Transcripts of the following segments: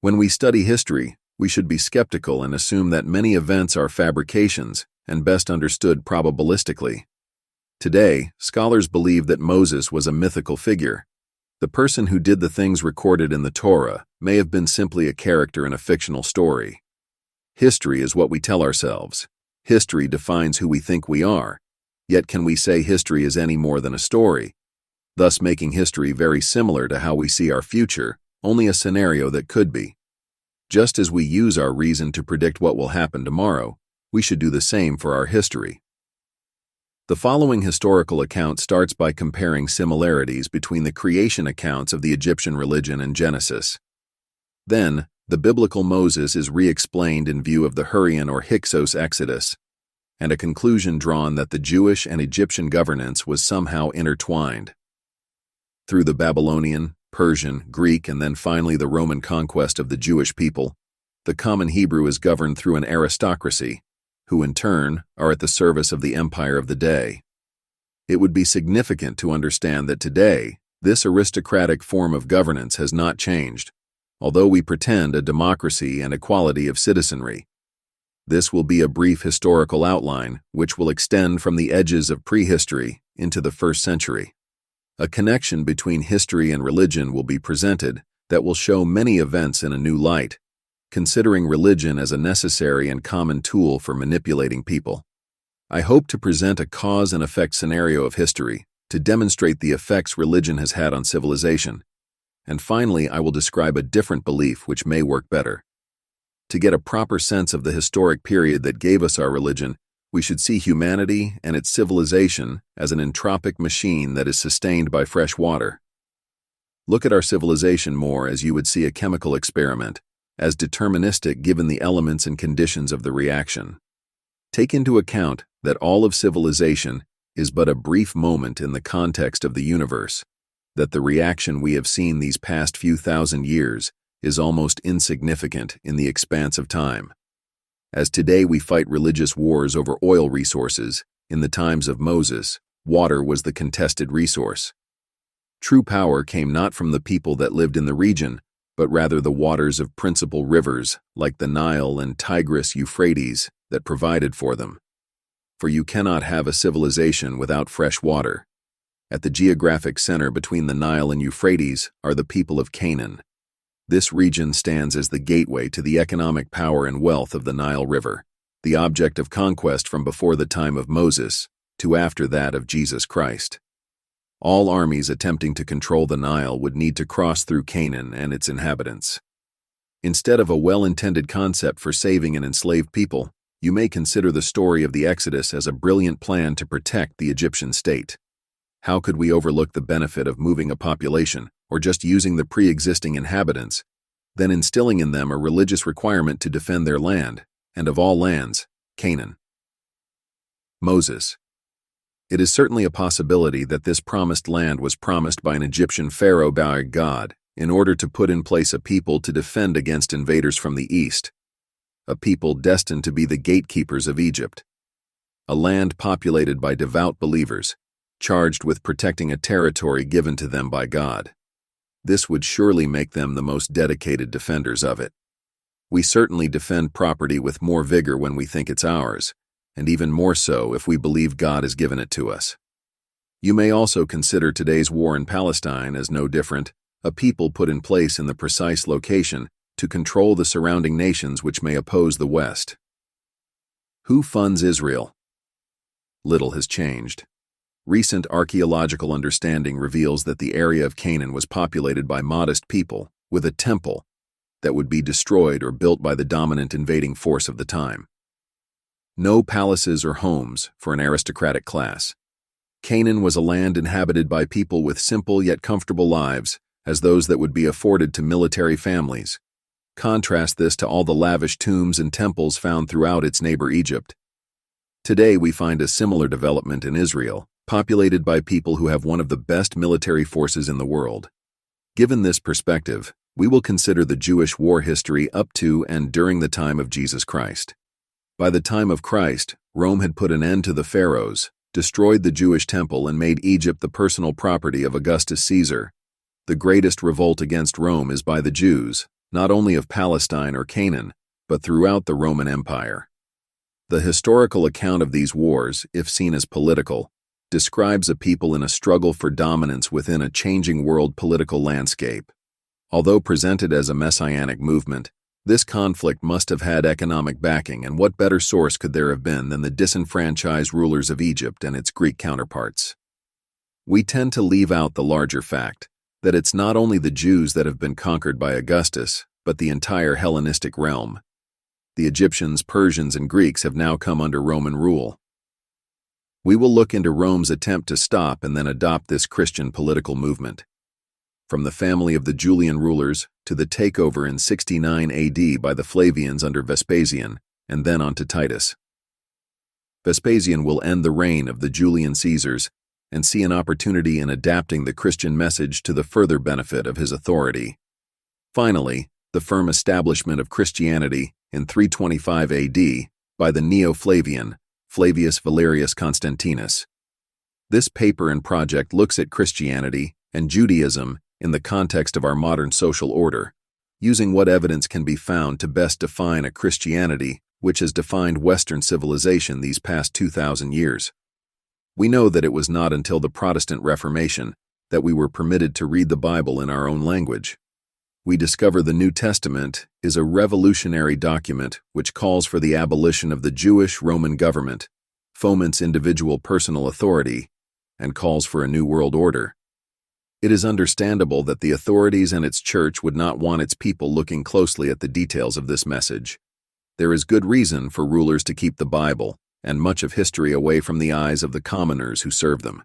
When we study history, we should be skeptical and assume that many events are fabrications and best understood probabilistically. Today, scholars believe that Moses was a mythical figure. The person who did the things recorded in the Torah may have been simply a character in a fictional story. History is what we tell ourselves. History defines who we think we are. Yet can we say history is any more than a story, thus making history very similar to how we see our future, only a scenario that could be. Just as we use our reason to predict what will happen tomorrow, we should do the same for our history. The following historical account starts by comparing similarities between the creation accounts of the Egyptian religion and Genesis. Then, the biblical Moses is re-explained in view of the Hurrian or Hyksos Exodus, and a conclusion drawn that the Jewish and Egyptian governance was somehow intertwined. Through the Babylonian, Persian, Greek, and then finally the Roman conquest of the Jewish people, the common Hebrew is governed through an aristocracy, who in turn are at the service of the empire of the day. It would be significant to understand that today, this aristocratic form of governance has not changed, although we pretend a democracy and equality of citizenry. This will be a brief historical outline, which will extend from the edges of prehistory into the 1st century. A connection between history and religion will be presented that will show many events in a new light, considering religion as a necessary and common tool for manipulating people. I hope to present a cause and effect scenario of history to demonstrate the effects religion has had on civilization. And finally, I will describe a different belief which may work better. To get a proper sense of the historic period that gave us our religion, we should see humanity and its civilization as an entropic machine that is sustained by fresh water. Look at our civilization more as you would see a chemical experiment, as deterministic given the elements and conditions of the reaction. Take into account that all of civilization is but a brief moment in the context of the universe, that the reaction we have seen these past few thousand years is almost insignificant in the expanse of time. As today we fight religious wars over oil resources, in the times of Moses, water was the contested resource. True power came not from the people that lived in the region, but rather the waters of principal rivers like the Nile and Tigris-Euphrates that provided for them. For you cannot have a civilization without fresh water. At the geographic center between the Nile and Euphrates are the people of Canaan. This region stands as the gateway to the economic power and wealth of the Nile River, the object of conquest from before the time of Moses to after that of Jesus Christ. All armies attempting to control the Nile would need to cross through Canaan and its inhabitants. Instead of a well-intended concept for saving an enslaved people, you may consider the story of the Exodus as a brilliant plan to protect the Egyptian state. How could we overlook the benefit of moving a population, or just using the pre-existing inhabitants, then instilling in them a religious requirement to defend their land, and of all lands, Canaan? Moses. It is certainly a possibility that this promised land was promised by an Egyptian pharaoh by God in order to put in place a people to defend against invaders from the east, a people destined to be the gatekeepers of Egypt, a land populated by devout believers, charged with protecting a territory given to them by God. This would surely make them the most dedicated defenders of it. We certainly defend property with more vigor when we think it's ours, and even more so if we believe God has given it to us. You may also consider today's war in Palestine as no different, a people put in place in the precise location to control the surrounding nations which may oppose the West. Who funds Israel? Little has changed. Recent archaeological understanding reveals that the area of Canaan was populated by modest people with a temple that would be destroyed or built by the dominant invading force of the time. No palaces or homes for an aristocratic class. Canaan was a land inhabited by people with simple yet comfortable lives, as those that would be afforded to military families. Contrast this to all the lavish tombs and temples found throughout its neighbor Egypt. Today we find a similar development in Israel, populated by people who have one of the best military forces in the world. Given this perspective, we will consider the Jewish war history up to and during the time of Jesus Christ. By the time of Christ, Rome had put an end to the pharaohs, destroyed the Jewish temple, and made Egypt the personal property of Augustus Caesar. The greatest revolt against Rome is by the Jews, not only of Palestine or Canaan, but throughout the Roman Empire. The historical account of these wars, if seen as political, describes a people in a struggle for dominance within a changing world political landscape. Although presented as a messianic movement, this conflict must have had economic backing, and what better source could there have been than the disenfranchised rulers of Egypt and its Greek counterparts? We tend to leave out the larger fact that it's not only the Jews that have been conquered by Augustus, but the entire Hellenistic realm. The Egyptians, Persians, and Greeks have now come under Roman rule. We will look into Rome's attempt to stop and then adopt this Christian political movement. From the family of the Julian rulers to the takeover in 69 AD by the Flavians under Vespasian, and then on to Titus. Vespasian will end the reign of the Julian Caesars and see an opportunity in adapting the Christian message to the further benefit of his authority. Finally, the firm establishment of Christianity in 325 AD by the Neo-Flavian, Flavius Valerius Constantinus. This paper and project looks at Christianity and Judaism in the context of our modern social order, using what evidence can be found to best define a Christianity which has defined Western civilization these past 2,000 years. We know that it was not until the Protestant Reformation that we were permitted to read the Bible in our own language. We discover the New Testament is a revolutionary document which calls for the abolition of the Jewish Roman government, foments individual personal authority, and calls for a new world order. It is understandable that the authorities and its church would not want its people looking closely at the details of this message. There is good reason for rulers to keep the Bible and much of history away from the eyes of the commoners who serve them.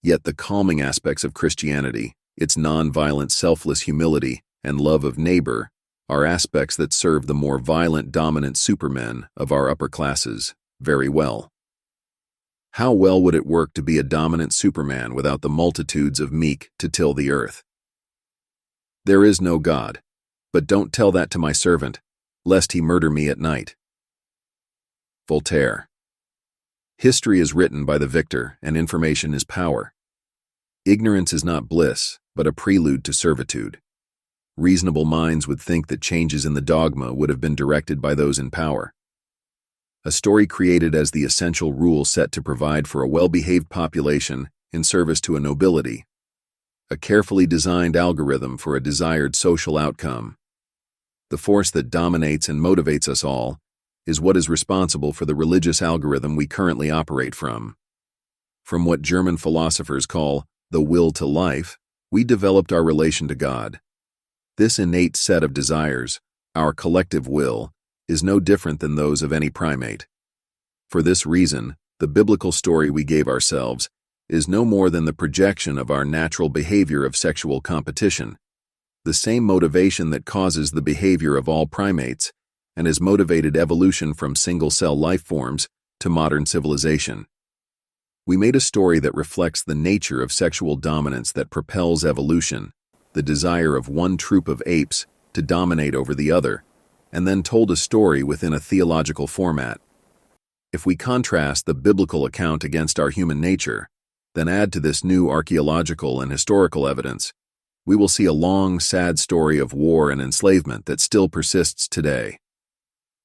Yet the calming aspects of Christianity, its non-violent selfless humility and love of neighbor, are aspects that serve the more violent dominant supermen of our upper classes very well. How well would it work to be a dominant superman without the multitudes of meek to till the earth? There is no God, but don't tell that to my servant, lest he murder me at night. Voltaire. History is written by the victor, and information is power. Ignorance is not bliss, but a prelude to servitude. Reasonable minds would think that changes in the dogma would have been directed by those in power. A story created as the essential rule set to provide for a well-behaved population in service to a nobility. A carefully designed algorithm for a desired social outcome. The force that dominates and motivates us all is what is responsible for the religious algorithm we currently operate from. From what German philosophers call the will to life, we developed our relation to God. This innate set of desires, our collective will, is no different than those of any primate. For this reason, the biblical story we gave ourselves is no more than the projection of our natural behavior of sexual competition, the same motivation that causes the behavior of all primates and has motivated evolution from single-cell life forms to modern civilization. We made a story that reflects the nature of sexual dominance that propels evolution, the desire of one troop of apes to dominate over the other, and then told a story within a theological format. If we contrast the biblical account against our human nature, then add to this new archaeological and historical evidence, we will see a long, sad story of war and enslavement that still persists today.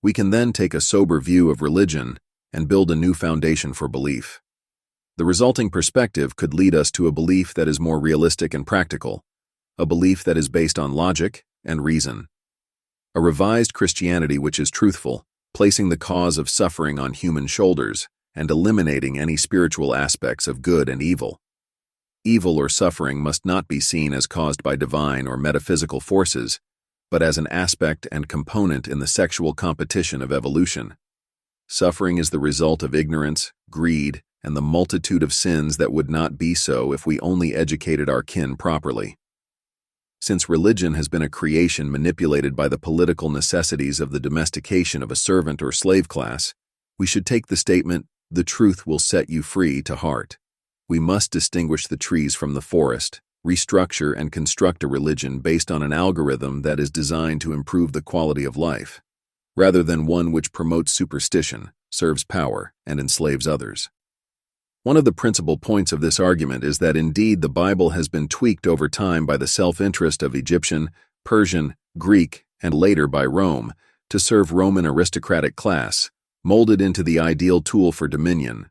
We can then take a sober view of religion and build a new foundation for belief. The resulting perspective could lead us to a belief that is more realistic and practical, a belief that is based on logic and reason. A revised Christianity which is truthful, placing the cause of suffering on human shoulders and eliminating any spiritual aspects of good and evil. Evil or suffering must not be seen as caused by divine or metaphysical forces, but as an aspect and component in the sexual competition of evolution. Suffering is the result of ignorance, greed, and the multitude of sins that would not be so if we only educated our kin properly. Since religion has been a creation manipulated by the political necessities of the domestication of a servant or slave class, we should take the statement, "The truth will set you free," to heart. We must distinguish the trees from the forest, restructure and construct a religion based on an algorithm that is designed to improve the quality of life, rather than one which promotes superstition, serves power, and enslaves others. One of the principal points of this argument is that indeed the Bible has been tweaked over time by the self-interest of Egyptian, Persian, Greek, and later by Rome, to serve Roman aristocratic class, molded into the ideal tool for dominion.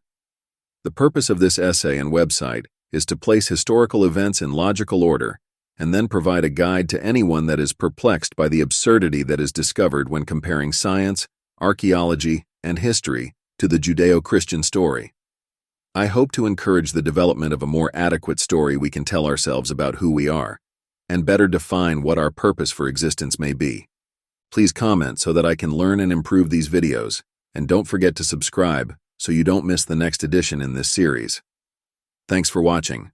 The purpose of this essay and website is to place historical events in logical order and then provide a guide to anyone that is perplexed by the absurdity that is discovered when comparing science, archaeology, and history to the Judeo-Christian story. I hope to encourage the development of a more adequate story we can tell ourselves about who we are, and better define what our purpose for existence may be. Please comment so that I can learn and improve these videos, and don't forget to subscribe so you don't miss the next edition in this series. Thanks for watching.